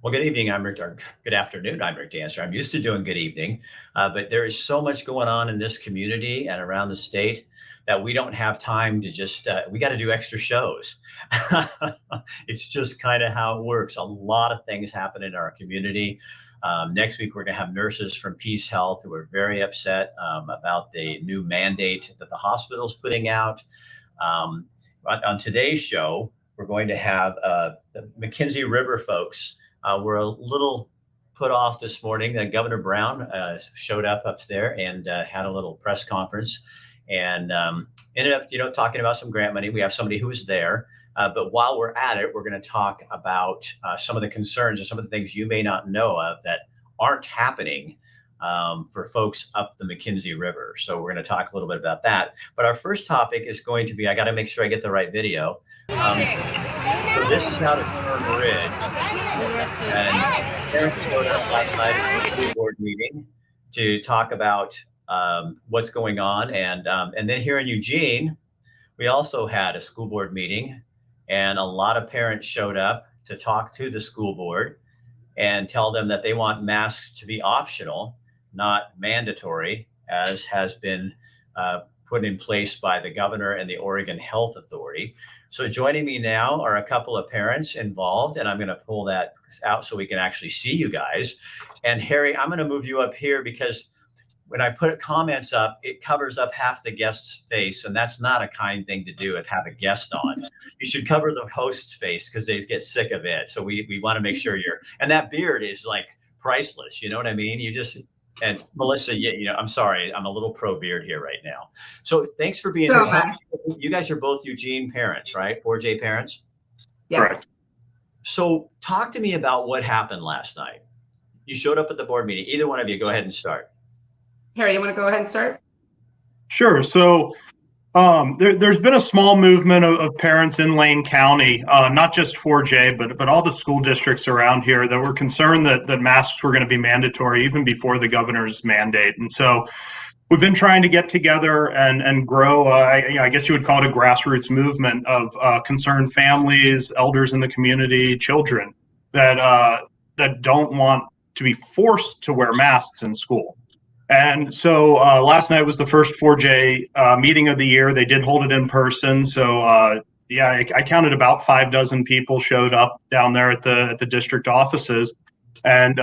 Well, good evening. Or good afternoon. I'm Rick Dancer. I'm used to doing good evening, but there is so much going on in this community and around the state that we don't have time to we got to do extra shows. It's just kind of how it works. A lot of things happen in our community. Next week, we're going to have nurses from Peace Health who are very upset about the new mandate that the hospital's putting out. On today's show, we're going to have the McKenzie River folks. We're a little put off this morning. Governor Brown showed up there and had a little press conference and ended up, talking about some grant money. We have somebody who's there. But while we're at it, we're going to talk about some of the concerns and some of the things you may not know of that aren't happening for folks up the McKenzie River. So we're going to talk a little bit about that. But our first topic is going to be, I got to make sure I get the right video. So this is out at Fern Ridge. And parents showed up last night at the school board meeting to talk about what's going on. And then here in Eugene, we also had a school board meeting, and a lot of parents showed up to talk to the school board and tell them that they want masks to be optional, not mandatory, as has been put in place by the governor and the Oregon Health Authority. So joining me now are a couple of parents involved, and I'm going to pull that out so we can actually see you guys. And Harry, I'm going to move you up here because when I put comments up, it covers up half the guest's face, and that's not a kind thing to do and have a guest on. You should cover the host's face because they get sick of it. So we want to make sure and that beard is like priceless. You know what I mean? And Melissa, I'm sorry, I'm a little pro beard here right now. So thanks for being here. You guys are both Eugene parents, right? 4J parents? Yes. Correct. So talk to me about what happened last night. You showed up at the board meeting. Either one of you, go ahead and start. Harry, you want to go ahead and start? Sure. So there's been a small movement of parents in Lane County, not just 4J, but all the school districts around here that were concerned that masks were going to be mandatory even before the governor's mandate. And so we've been trying to get together and grow, I guess you would call it a grassroots movement of concerned families, elders in the community, children that don't want to be forced to wear masks in school. And so last night was the first 4J meeting of the year. They did hold it in person. So I counted about 6 people showed up down there at the district offices. And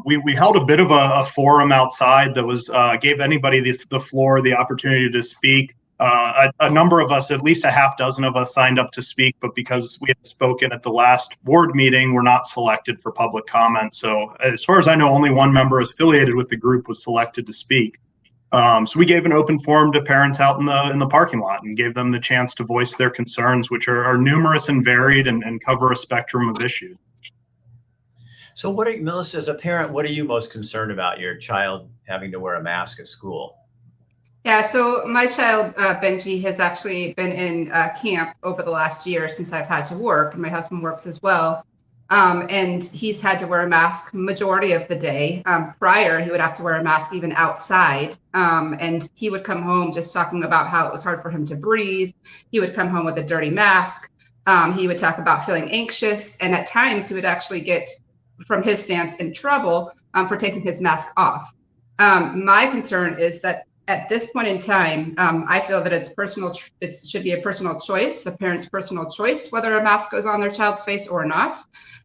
we held a bit of a forum outside that was gave anybody the floor, the opportunity to speak. A number of us, at least 6 of us, signed up to speak, but because we had spoken at the last board meeting, we're not selected for public comment. So as far as I know, only one member affiliated with the group was selected to speak. So we gave an open forum to parents out in the parking lot and gave them the chance to voice their concerns, which are numerous and varied and cover a spectrum of issues. So Melissa, as a parent, what are you most concerned about your child having to wear a mask at school? Yeah, so my child, Benji, has actually been in camp over the last year since I've had to work, and my husband works as well. And he's had to wear a mask majority of the day. Prior, he would have to wear a mask even outside. And he would come home just talking about how it was hard for him to breathe. He would come home with a dirty mask. He would talk about feeling anxious. And at times, he would actually get, from his stance, in trouble for taking his mask off. My concern is that at this point in time, I feel that it should be a personal choice, a parent's personal choice, whether a mask goes on their child's face or not.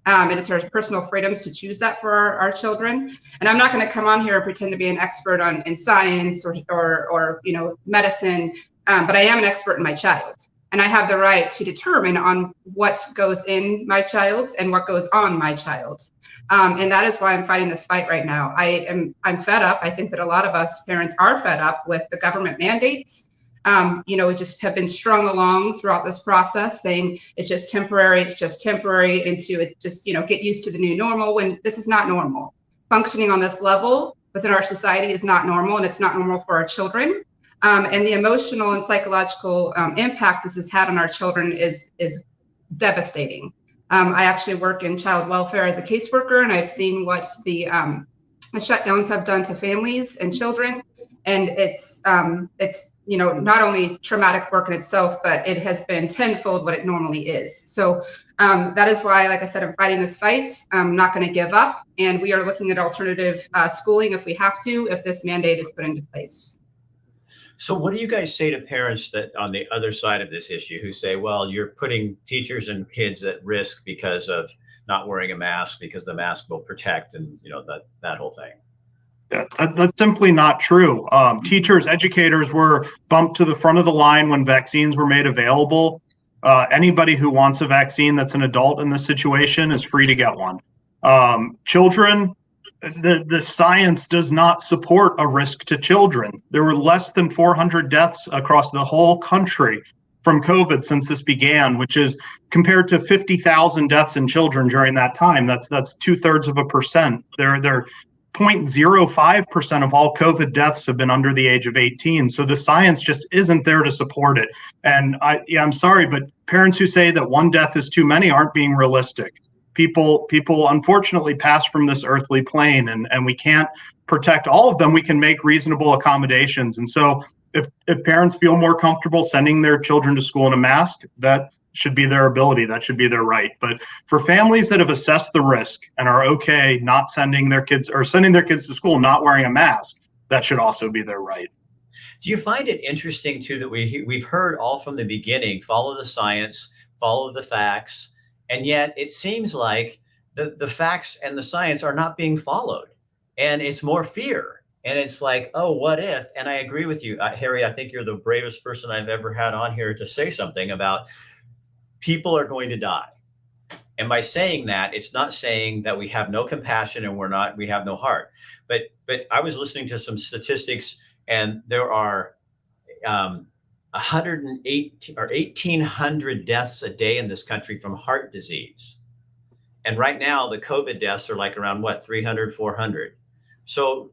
And it's our personal freedoms to choose that for our children. And I'm not going to come on here and pretend to be an expert in science or medicine, but I am an expert in my child. And I have the right to determine on what goes in my child and what goes on my child. And that is why I'm fighting this fight right now. I'm fed up. I think that a lot of us parents are fed up with the government mandates. We just have been strung along throughout this process saying it's just temporary, into it just, get used to the new normal when this is not normal. Functioning on this level within our society is not normal, and it's not normal for our children. And the emotional and psychological impact this has had on our children is devastating. I actually work in child welfare as a caseworker, and I've seen what the shutdowns have done to families and children, and it's not only traumatic work in itself, but it has been tenfold what it normally is. So that is why, like I said, I'm fighting this fight. I'm not going to give up. And we are looking at alternative schooling if we have to, if this mandate is put into place. So what do you guys say to parents that on the other side of this issue who say, well, you're putting teachers and kids at risk because of not wearing a mask because the mask will protect and, that whole thing? Yeah, that's simply not true. Teachers, educators were bumped to the front of the line when vaccines were made available. Anybody who wants a vaccine that's an adult in this situation is free to get one. Children, the science does not support a risk to children. There were less than 400 deaths across the whole country from COVID since this began, which is compared to 50,000 deaths in children during that time. That's 0.2%. They're 0.05% of all COVID deaths have been under the age of 18. So the science just isn't there to support it. And I'm sorry, but parents who say that one death is too many aren't being realistic. People unfortunately pass from this earthly plane, and we can't protect all of them. We can make reasonable accommodations. And so if parents feel more comfortable sending their children to school in a mask, that should be their ability. That should be their right. But for families that have assessed the risk and are okay not sending their kids to school not wearing a mask, that should also be their right. Do you find it interesting too that we've heard all from the beginning, follow the science, follow the facts, and yet it seems like the facts and the science are not being followed, and it's more fear. And it's like, oh, what if? And I agree with you, Harry. I think you're the bravest person I've ever had on here to say something about people are going to die. And by saying that, it's not saying that we have no compassion and we have no heart. But I was listening to some statistics, and there are 1,800 deaths a day in this country from heart disease. And right now, the COVID deaths are like around 300, 400. So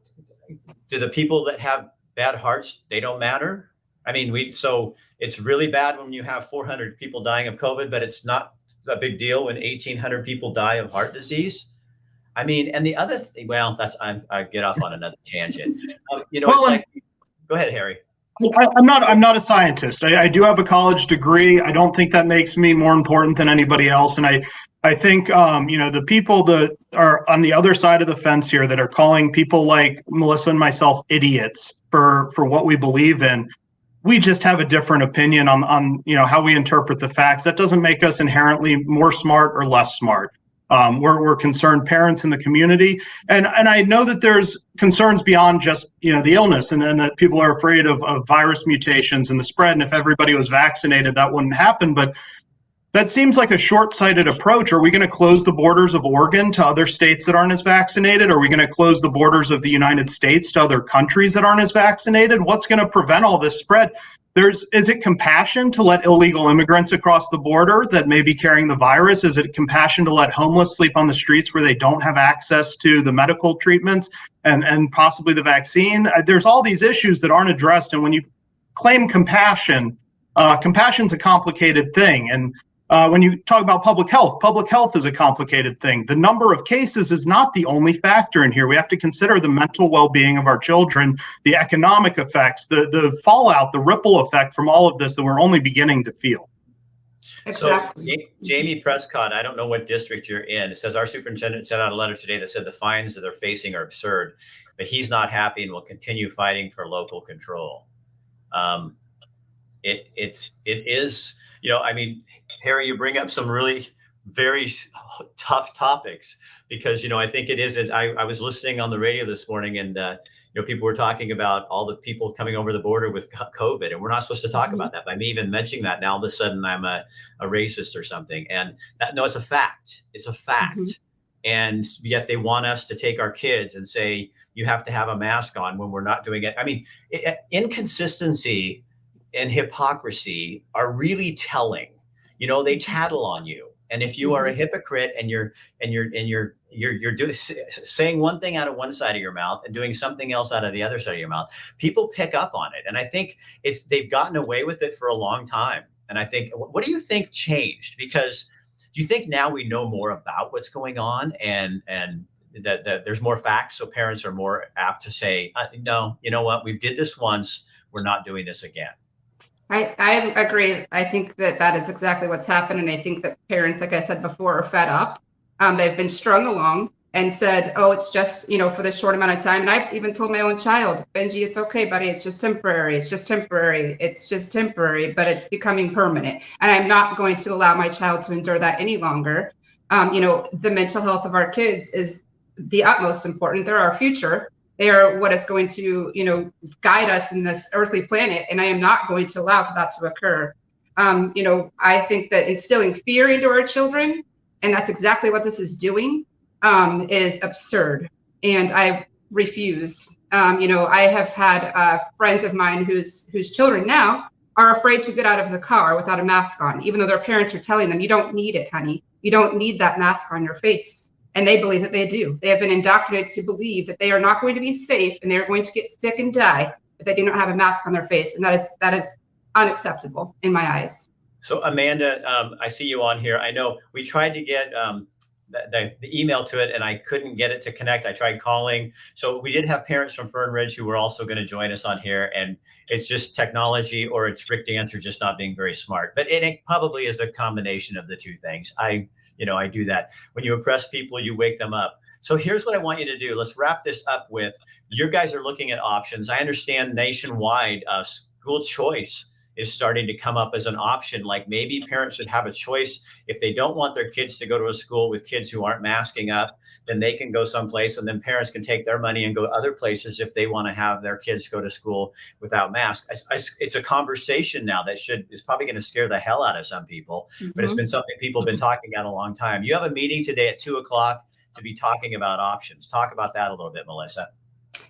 do the people that have bad hearts, they don't matter? I mean, so it's really bad when you have 400 people dying of COVID, but it's not a big deal when 1,800 people die of heart disease. I mean, and the other thing, well, I get off on another tangent. It's like, go ahead, Harry. I'm not a scientist. I do have a college degree. I don't think that makes me more important than anybody else. And I think, the people that are on the other side of the fence here that are calling people like Melissa and myself idiots for what we believe in, we just have a different opinion on how we interpret the facts. That doesn't make us inherently more smart or less smart. We're concerned parents in the community, and I know that there's concerns beyond just the illness, and that people are afraid of virus mutations and the spread. And if everybody was vaccinated, that wouldn't happen. But that seems like a short-sighted approach. Are we going to close the borders of Oregon to other states that aren't as vaccinated? Are we going to close the borders of the United States to other countries that aren't as vaccinated? What's going to prevent all this spread? Is it compassion to let illegal immigrants across the border that may be carrying the virus? Is it compassion to let homeless sleep on the streets where they don't have access to the medical treatments and possibly the vaccine? There's all these issues that aren't addressed. And when you claim compassion, compassion's a complicated thing. And when you talk about public health is a complicated thing. The number of cases is not the only factor in here. We have to consider the mental well-being of our children, the economic effects, the fallout, the ripple effect from all of this that we're only beginning to feel. Exactly. So Jamie Prescott, I don't know what district you're in. It says our superintendent sent out a letter today that said the fines that they're facing are absurd, but he's not happy and will continue fighting for local control. It is, I mean, Harry, you bring up some really very tough topics because, I think it is. I was listening on the radio this morning and, people were talking about all the people coming over the border with COVID, and we're not supposed to talk about that. By me even mentioning that, now all of a sudden I'm a racist or something. And no, it's a fact. It's a fact. Mm-hmm. And yet they want us to take our kids and say, you have to have a mask on when we're not doing it. I mean, inconsistency and hypocrisy are really telling. They tattle on you, and if you are a hypocrite and you're saying one thing out of one side of your mouth and doing something else out of the other side of your mouth, people pick up on it. And I think they've gotten away with it for a long time. And I think, what do you think changed? Because do you think now we know more about what's going on and that there's more facts, so parents are more apt to say, no, you know what, we did this once. we're not doing this again. I agree. I think that is exactly what's happened. And I think that parents, like I said before, are fed up. They've been strung along and said, oh, it's just, for this short amount of time. And I've even told my own child, Benji, it's okay, buddy. It's just temporary. It's just temporary. It's just temporary, but it's becoming permanent. And I'm not going to allow my child to endure that any longer. The mental health of our kids is the utmost important. They're our future. They are what is going to, guide us in this earthly planet. And I am not going to allow for that to occur. I think that instilling fear into our children, and that's exactly what this is doing, is absurd. And I refuse. I have had friends of mine whose children now are afraid to get out of the car without a mask on, even though their parents are telling them, you don't need it, honey. You don't need that mask on your face. And they believe that they do. They have been indoctrinated to believe that they are not going to be safe and they're going to get sick and die if they do not have a mask on their face. And that is unacceptable in my eyes. So Amanda, I see you on here. I know we tried to get the email to it and I couldn't get it to connect. I tried calling. So we did have parents from Fern Ridge who were also going to join us on here. And it's just technology, or it's Rick Dancer just not being very smart. But it probably is a combination of the two things. I do that. When you oppress people, you wake them up. So here's what I want you to do. Let's wrap this up with, you guys are looking at options. I understand nationwide school choice is starting to come up as an option. Like maybe parents should have a choice. If they don't want their kids to go to a school with kids who aren't masking up, then they can go someplace, and then parents can take their money and go other places if they want to have their kids go to school without masks. It's a conversation now that is probably going to scare the hell out of some people, but it's been something people have been talking about a long time. You have a meeting today at 2:00 to be talking about options. Talk about that a little bit, Melissa.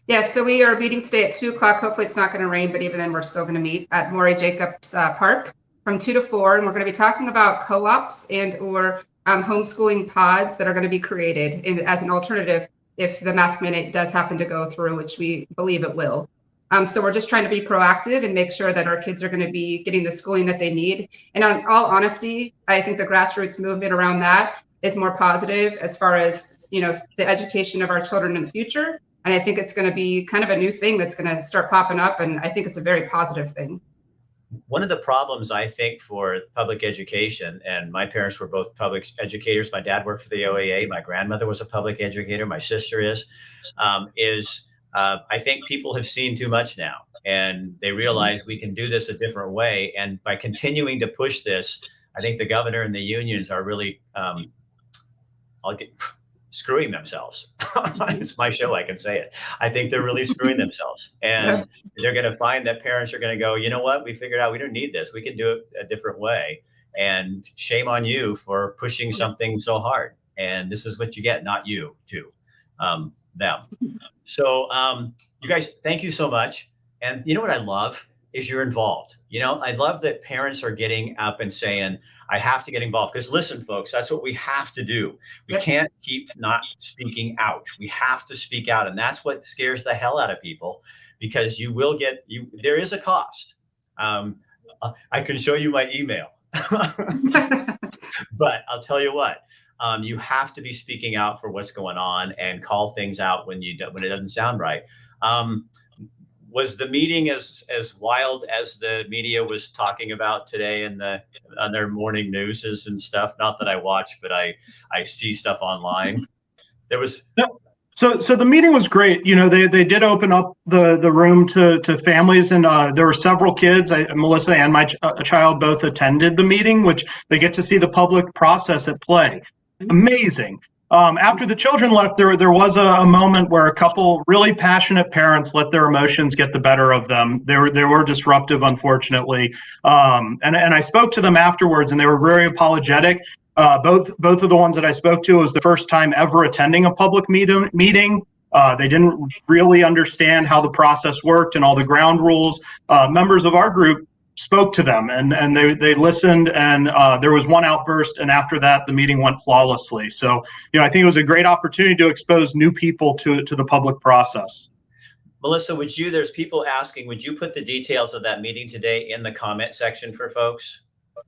Yeah, so we are meeting today at 2:00. Hopefully it's not going to rain, but even then we're still going to meet at Maury Jacobs Park from 2 to 4. And we're going to be talking about co-ops and or homeschooling pods that are going to be created as an alternative if the mask mandate does happen to go through, which we believe it will. So we're just trying to be proactive and make sure that our kids are going to be getting the schooling that they need. And in all honesty, I think the grassroots movement around that is more positive as far as, the education of our children in the future. And I think it's going to be kind of a new thing that's going to start popping up. And I think it's a very positive thing. One of the problems, I think, for public education, and my parents were both public educators. My dad worked for the OAA. My grandmother was a public educator. My sister is I think people have seen too much now, and they realize we can do this a different way. And by continuing to push this, I think the governor and the unions are really screwing themselves. It's my show, I can say it. I think they're really screwing themselves, and they're going to find that parents are going to go, you know what, we figured out we don't need this. We can do it a different way. And shame on you for pushing something so hard. And this is what you get, not you, too, them. So you guys, thank you so much. And you know what I love is you're involved. I love that parents are getting up and saying, I have to get involved. Because listen, folks, that's what we have to do. We can't keep not speaking out. We have to speak out. And that's what scares the hell out of people, because there is a cost. I can show you my email, but I'll tell you what, you have to be speaking out for what's going on and call things out when it doesn't sound right. Was the meeting as wild as the media was talking about today on their morning newses and stuff? Not that I watch, but I see stuff online. There was. So the meeting was great. They did open up the room to families, and there were several kids. Melissa and my child both attended the meeting, which they get to see the public process at play. Amazing. After the children left, there was a moment where a couple really passionate parents let their emotions get the better of them. They were disruptive, unfortunately. And I spoke to them afterwards, and they were very apologetic. Both of the ones that I spoke to, it was the first time ever attending a public meeting. They didn't really understand how the process worked and all the ground rules. Members of our group spoke to them, and they listened, and there was one outburst, and after that the meeting went flawlessly. So I think it was a great opportunity to expose new people to the public process. Melissa, there's people asking, would you put the details of that meeting today in the comment section for folks?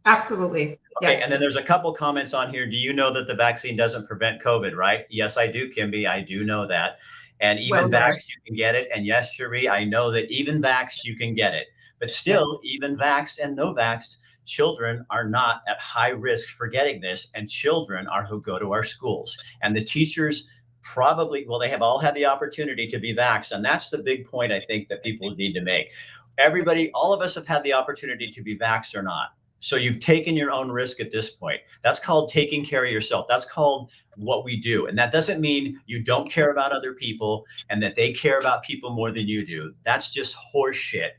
Absolutely. Okay, yes. And then there's a couple comments on here. Do you know that the vaccine doesn't prevent COVID, right? Yes, I do, Kimby. I do know that. And even vaxxed, you can get it. And yes, Cherie, I know that even vaxxed, you can get it. But still, even vaxxed and no vaxxed, children are not at high risk for getting this. And children are who go to our schools. And the teachers probably, well, they have all had the opportunity to be vaxxed. And that's the big point I think that people need to make. Everybody, all of us have had the opportunity to be vaxxed or not. So you've taken your own risk at this point. That's called taking care of yourself. That's called what we do. And that doesn't mean you don't care about other people and that they care about people more than you do. That's just horse shit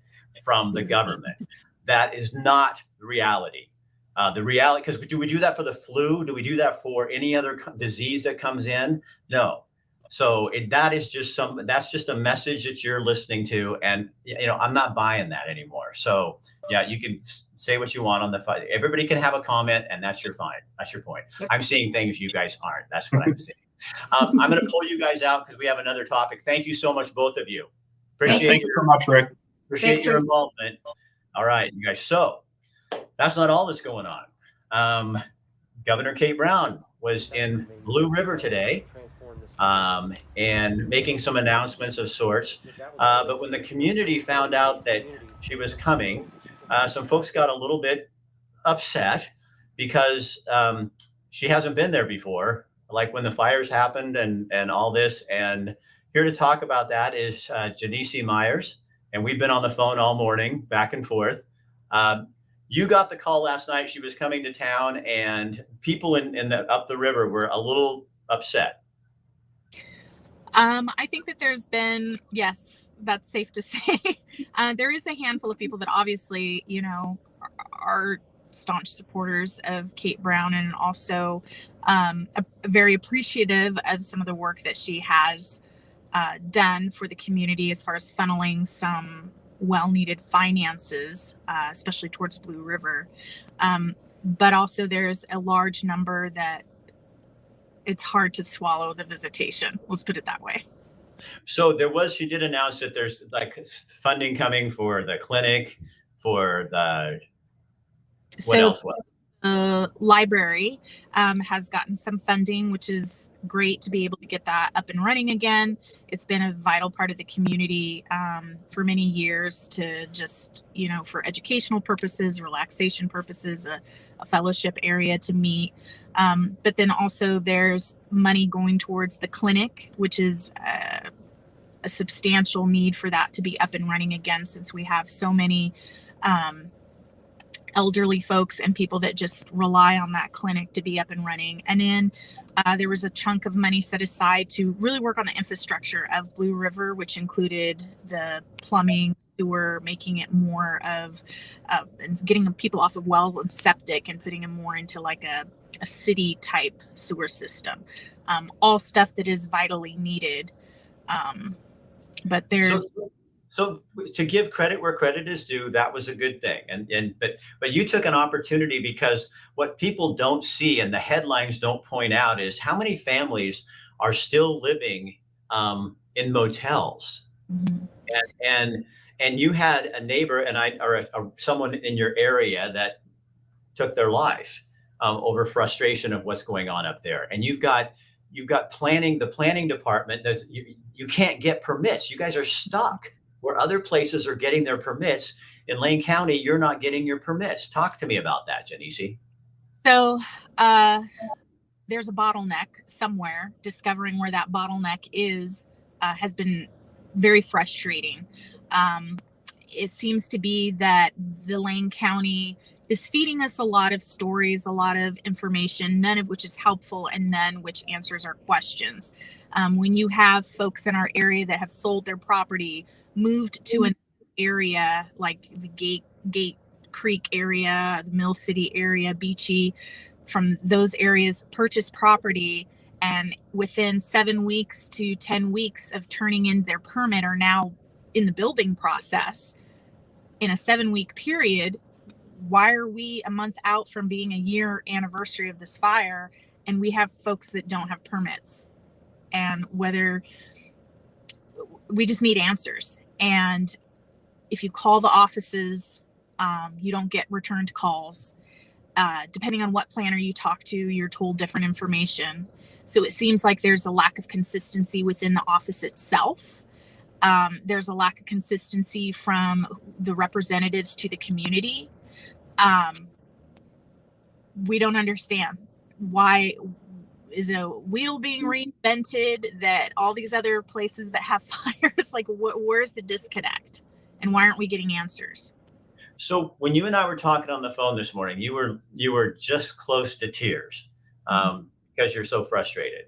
from the government. That is not reality. The reality, because do we do that for the flu? Do we do that for any other disease that comes in? No. So that's just a message that you're listening to. And, I'm not buying that anymore. So yeah, you can say what you want on the fight. Everybody can have a comment and that's your fine. That's your point. I'm seeing things you guys aren't. That's what I'm seeing. I'm going to pull you guys out because we have another topic. Thank you so much, both of you. Thank you so much, Rick. Appreciate your involvement. All right, you guys. So that's not all that's going on. Governor Kate Brown was in Blue River today. And making some announcements of sorts. But when the community found out that she was coming, some folks got a little bit upset because she hasn't been there before, like when the fires happened and all this. And here to talk about that is Janice Myers. And we've been on the phone all morning, back and forth. You got the call last night. She was coming to town, and people up the river were a little upset. I think that there's been, yes, that's safe to say. There is a handful of people that obviously, are staunch supporters of Kate Brown and also very appreciative of some of the work that she has done for the community as far as funneling some well-needed finances, especially towards Blue River. But also there's a large number that it's hard to swallow the visitation. Let's put it that way. So she did announce that there's like funding coming for the clinic, for what else? The library has gotten some funding, which is great to be able to get that up and running again. It's been a vital part of the community for many years to just, for educational purposes, relaxation purposes, a fellowship area to meet. But then also there's money going towards the clinic, which is a substantial need for that to be up and running again, since we have so many elderly folks and people that just rely on that clinic to be up and running. And then there was a chunk of money set aside to really work on the infrastructure of Blue River, which included the plumbing, sewer, making it more of getting people off of well and septic and putting them more into like a city type sewer system. All stuff that is vitally needed. But there's So to give credit where credit is due, that was a good thing. But you took an opportunity, because what people don't see and the headlines don't point out is how many families are still living in motels. Mm-hmm. And you had a neighbor or someone in your area that took their life over frustration of what's going on up there. And you've got planning, the planning department. You can't get permits. You guys are stuck where other places are getting their permits. In Lane County, you're not getting your permits. Talk to me about that, Janice. So there's a bottleneck somewhere. Discovering where that bottleneck is has been very frustrating. It seems to be that the Lane County is feeding us a lot of stories, a lot of information, none of which is helpful and none which answers our questions. When you have folks in our area that have sold their property, moved to an area like the Gate Creek area, the Mill City area, Beachy, from those areas, purchased property, and within 7 weeks to 10 weeks of turning in their permit are now in the building process. In a 7-week period, why are we a month out from being a year anniversary of this fire and we have folks that don't have permits? And whether we just need answers. And if you call the offices, you don't get returned calls. Depending on what planner you talk to, you're told different information. So it seems like there's a lack of consistency within the office itself. There's a lack of consistency from the representatives to the community. We don't understand why is a wheel being reinvented that all these other places that have fires, like where's the disconnect and why aren't we getting answers? So when you and I were talking on the phone this morning, you were just close to tears because you're so frustrated.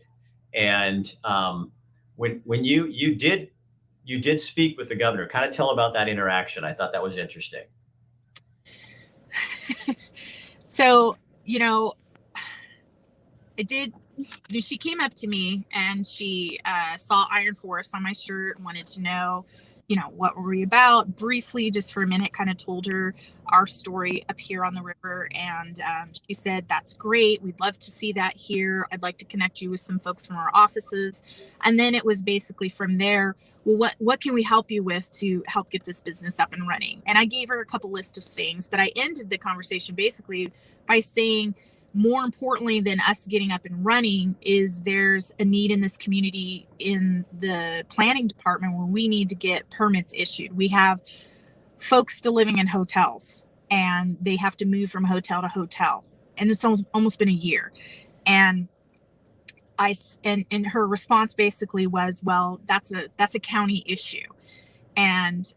And when you did speak with the governor, kind of tell about that interaction. I thought that was interesting. So, she came up to me and she saw Iron Forest on my shirt, wanted to know, what were we about? Briefly, just for a minute, kind of told her our story up here on the river. And she said, that's great. We'd love to see that here. I'd like to connect you with some folks from our offices. And then it was basically from there, well, what can we help you with to help get this business up and running? And I gave her a couple list of things, but I ended the conversation basically by saying, more importantly than us getting up and running is there's a need in this community in the planning department where we need to get permits issued. We have folks still living in hotels and they have to move from hotel to hotel. And it's almost been a year. And and her response basically was, well, that's a county issue. And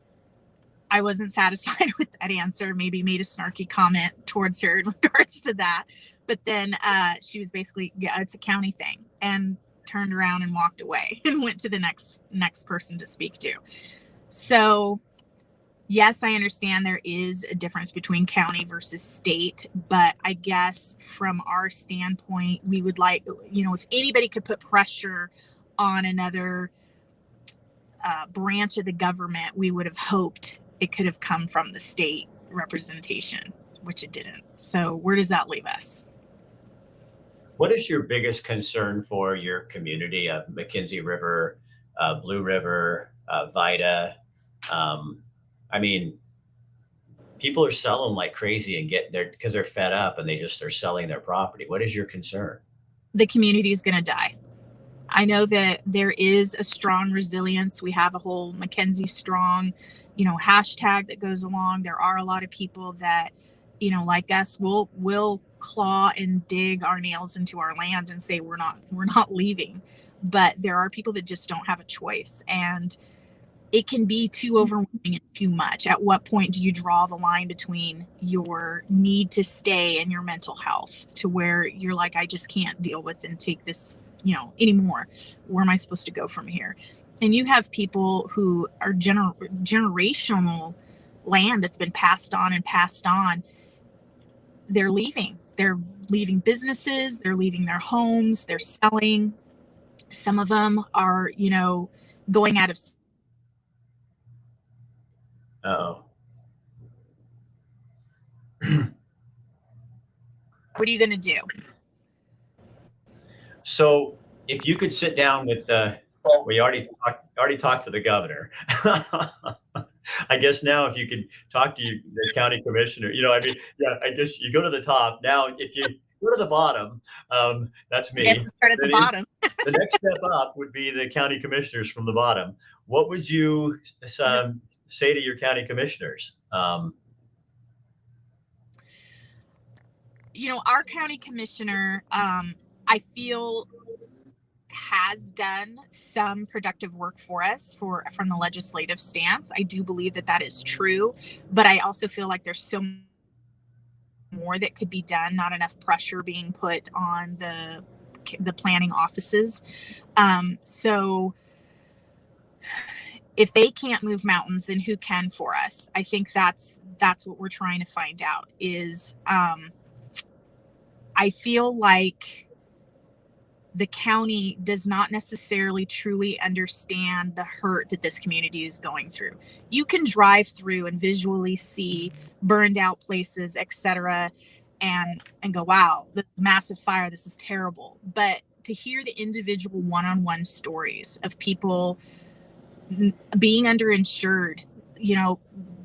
I wasn't satisfied with that answer, maybe made a snarky comment towards her in regards to that. But then she was basically, yeah, it's a county thing, and turned around and walked away and went to the next person to speak to. So yes, I understand there is a difference between county versus state, but I guess from our standpoint, we would like, if anybody could put pressure on another branch of the government, we would have hoped it could have come from the state representation, which it didn't. So where does that leave us? What is your biggest concern for your community of McKenzie River, Blue River, Vida? I mean, people are selling like crazy and get there because they're fed up and they just are selling their property. What is your concern? The community is going to die. I know that there is a strong resilience. We have a whole McKenzie Strong, hashtag that goes along. There are a lot of people that, like us, will claw and dig our nails into our land and say we're not leaving. But there are people that just don't have a choice, and it can be too overwhelming and too much. At what point do you draw the line between your need to stay and your mental health to where you're like, I just can't deal with and take this, anymore? Where am I supposed to go from here? And you have people who are generational land that's been passed on and passed on. They're leaving. They're leaving businesses. They're leaving their homes. They're selling. Some of them are, going out of. Uh-oh. What are you going to do? So if you could sit down with we already talked to the governor. I guess now if you could talk to the county commissioner, I guess you go to the top. Now, if you go to the bottom, that's me. Yes, start at the bottom. The next step up would be the county commissioners from the bottom. What would you say to your county commissioners? Our county commissioner, I feel, has done some productive work for us from the legislative stance. I do believe that is true, but I also feel like there's so more that could be done, not enough pressure being put on the planning offices. So if they can't move mountains, then who can for us? I think that's what we're trying to find out is, I feel like the county does not necessarily truly understand the hurt that this community is going through. You can drive through and visually see burned out places, etc., and go, wow, this massive fire, this is terrible. But to hear the individual one-on-one stories of people being underinsured,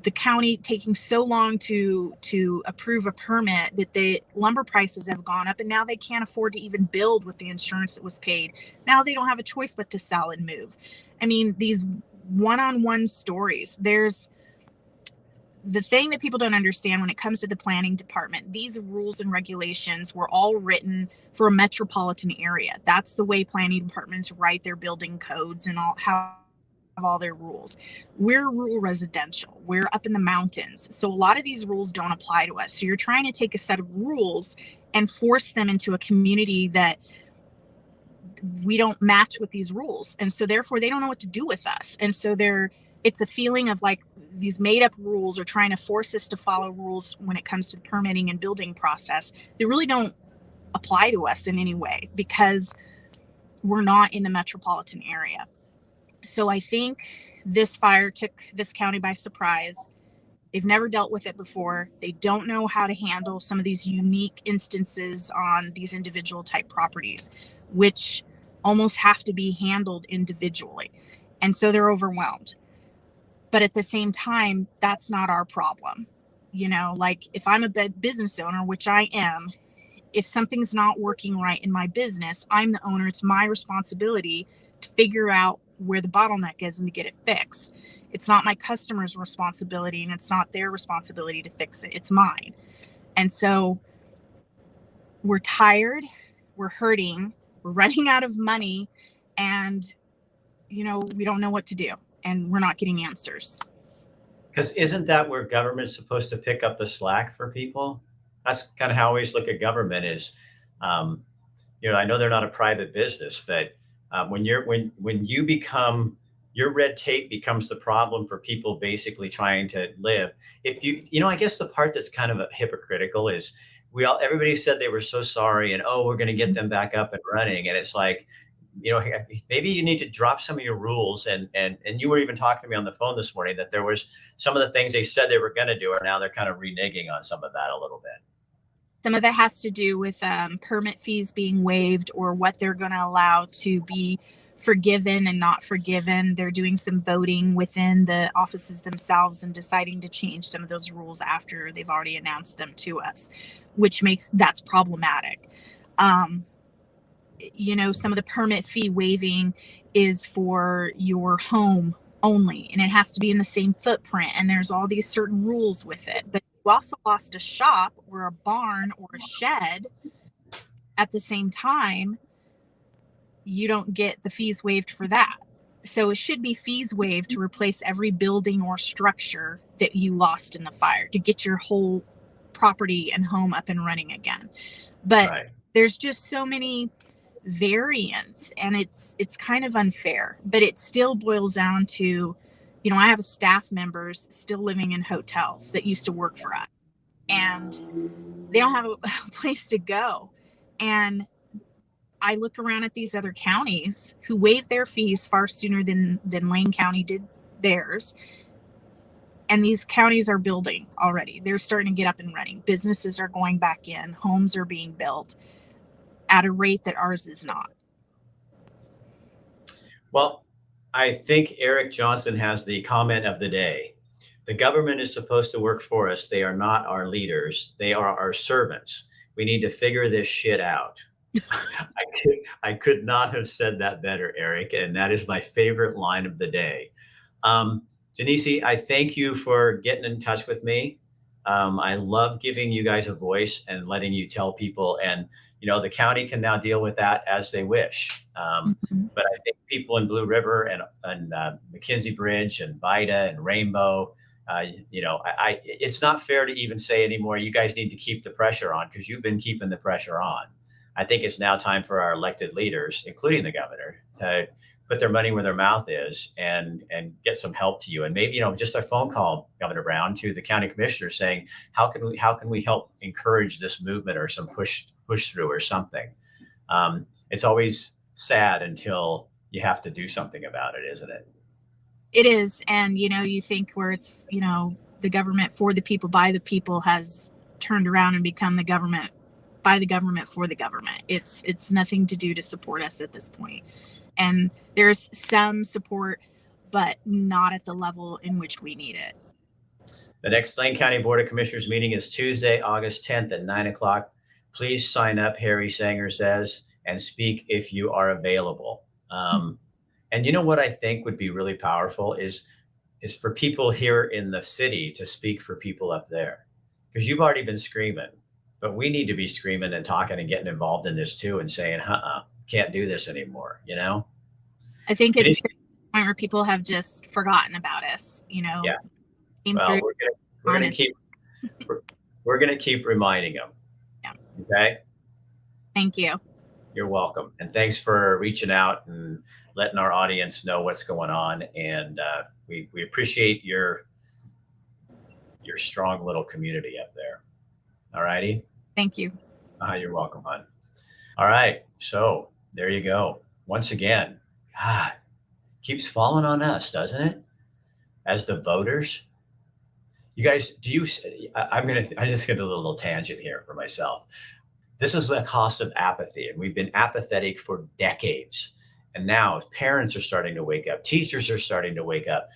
the county taking so long to approve a permit that the lumber prices have gone up, and now they can't afford to even build with the insurance that was paid. Now they don't have a choice but to sell and move. I mean, these one-on-one stories. There's the thing that people don't understand when it comes to the planning department. These rules and regulations were all written for a metropolitan area. That's the way planning departments write their building codes and have all their rules. We're rural residential. We're up in the mountains. So a lot of these rules don't apply to us. So you're trying to take a set of rules and force them into a community that we don't match with these rules. And so therefore they don't know what to do with us. And so it's a feeling of like these made up rules are trying to force us to follow rules when it comes to the permitting and building process. They really don't apply to us in any way because we're not in the metropolitan area. So I think this fire took this county by surprise. They've never dealt with it before. They don't know how to handle some of these unique instances on these individual type properties, which almost have to be handled individually. And so they're overwhelmed. But at the same time, that's not our problem. You know, like if I'm a business owner, which I am, if something's not working right in my business, I'm the owner. It's my responsibility to figure out where the bottleneck is and to get it fixed. It's not my customer's responsibility and it's not their responsibility to fix it. It's mine. And so we're tired, we're hurting, we're running out of money, and we don't know what to do, and we're not getting answers. Because isn't that where government's supposed to pick up the slack for people? That's kind of how I always look at government is, I know they're not a private business, but when you become, your red tape becomes the problem for people basically trying to live. If I guess the part that's kind of hypocritical is everybody said they were so sorry and, oh, we're going to get them back up and running. And it's like, maybe you need to drop some of your rules. And you were even talking to me on the phone this morning that there was some of the things they said they were going to do, or now they're kind of reneging on some of that a little bit. Some of it has to do with permit fees being waived or what they're going to allow to be forgiven and not forgiven. They're doing some voting within the offices themselves and deciding to change some of those rules after they've already announced them to us, which that's problematic. Some of the permit fee waiving is for your home only, and it has to be in the same footprint. And there's all these certain rules with it. But you also lost a shop or a barn or a shed at the same time, you don't get the fees waived for that. So it should be fees waived to replace every building or structure that you lost in the fire to get your whole property and home up and running again. But right. There's just so many variants, and it's kind of unfair, but it still boils down to, I have staff members still living in hotels that used to work for us, and they don't have a place to go. And I look around at these other counties who waived their fees far sooner than Lane County did theirs. And these counties are building already. They're starting to get up and running. Businesses are going back in. Homes are being built at a rate that ours is not. Well, I think Eric Johnson has the comment of the day. The government is supposed to work for us. They are not our leaders. They are our servants. We need to figure this shit out. I could not have said that better, Eric. And that is my favorite line of the day. Janice, I thank you for getting in touch with me. I love giving you guys a voice and letting you tell people. And, the county can now deal with that as they wish. But I think people in Blue River and McKenzie Bridge and Vida and Rainbow, it's not fair to even say anymore, you guys need to keep the pressure on, because you've been keeping the pressure on. I think it's now time for our elected leaders, including the governor, to put their money where their mouth is and get some help to you. And maybe, just a phone call, Governor Brown, to the county commissioner saying, how can we help encourage this movement or some push through or something? It's always sad until you have to do something about it, isn't it? It is. And, you think where it's, the government for the people, by the people has turned around and become the government by the government for the government. It's nothing to do to support us at this point. And there's some support, but not at the level in which we need it. The next Lane County Board of Commissioners meeting is Tuesday, August 10th at 9 o'clock. Please sign up, Harry Sanger says, and speak if you are available. And you know what I think would be really powerful is for people here in the city to speak for people up there. Because you've already been screaming, but we need to be screaming and talking and getting involved in this too and saying, can't do this anymore, you know? I think it's the point where people have just forgotten about us, Yeah. Came Well, through we're gonna keep reminding them. Yeah. Okay. Thank you. You're welcome. And thanks for reaching out and letting our audience know what's going on. And we appreciate your strong little community up there. All righty. Thank you. You're welcome, hon. All right. So there you go. Once again, God, keeps falling on us, doesn't it? As the voters. You guys, I just get a little tangent here for myself. This is the cost of apathy, and we've been apathetic for decades. And now parents are starting to wake up. Teachers are starting to wake up.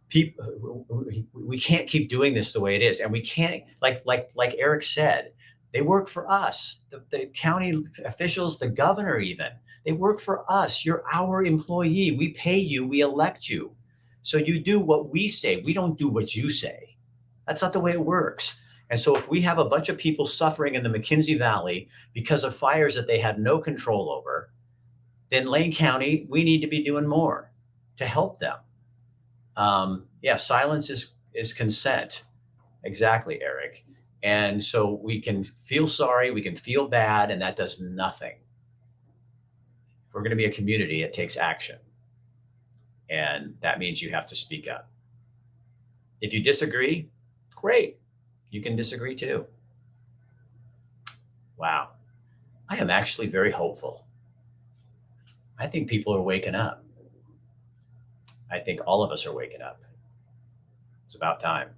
People, we can't keep doing this the way it is, and we can't. Like Eric said, they work for us. The county officials, the governor, even they work for us. You're our employee. We pay you. We elect you. So you do what we say. We don't do what you say. That's not the way it works. And so if we have a bunch of people suffering in the McKenzie Valley because of fires that they had no control over, then Lane County, we need to be doing more to help them. Silence is consent. Exactly, Eric. And so we can feel sorry, we can feel bad, and that does nothing. If we're going to be a community, it takes action. And that means you have to speak up. If you disagree, great. You can disagree too. Wow. I am actually very hopeful. I think people are waking up. I think all of us are waking up. It's about time.